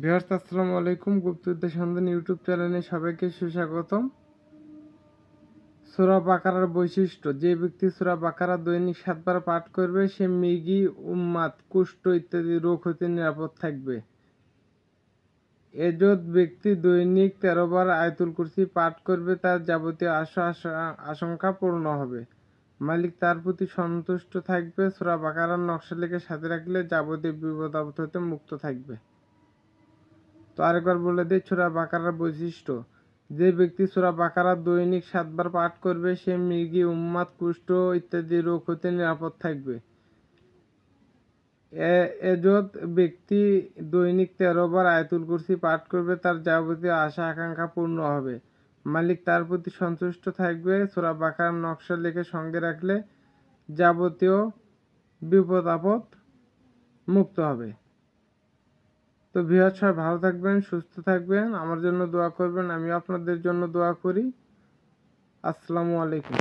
Viewers আসসালামু আলাইকুম। গুপ্তবিদ্যা সন্ধান ইউটিউব চ্যানেলে সবাইকে সুস্বাগতম। সূরা বাকারার বৈশিষ্ট্য: যে ব্যক্তি সূরা বাকারা দৈনিক 7 বার পাঠ করবে সে মৃগী, উন্মাদ, কুষ্ঠ ইত্যাদি রোগ হতে নিরাপদ থাকবে। এজদ ব্যক্তি দৈনিক 13 বার আয়াতুল কুরসি পাঠ করবে তার যাবতীয় আশঙ্কা পূর্ণ হবে। মালিক তার প্রতি সন্তুষ্ট থাকবে। সূরা বাকারার নকশা লিখে সাথে রাখলে যাবতীয় বিপদ আপদ হতে মুক্ত থাকবে। তো আরেকবার বলে দিই সূরা বাকারার বৈশিষ্ট্য: যে ব্যক্তি সূরা বাকারা দৈনিক 7 বার পাঠ করবে সে মৃগী, উন্মাদ, কুষ্ঠ ইত্যাদি রোগ হতে নিরাপদ থাকবে। এজদ ব্যক্তি দৈনিক 13 বার আয়াতুল কুরসি পাঠ করবে তার যাবতীয় আশা আকাঙ্ক্ষা পূর্ণ হবে। মালিক তার প্রতি সন্তুষ্ট থাকবে। সূরা বাকারার নকশা লিখে সঙ্গে রাখলে যাবতীয় বিপদ আপদ মুক্ত হবে। তো ভিউয়ার্স সবাই ভালো থাকবেন, সুস্থ থাকবেন, আমার জন্য দোয়া করবেন, আমি আপনাদের জন্য দোয়া করি। আসসালামু আলাইকুম।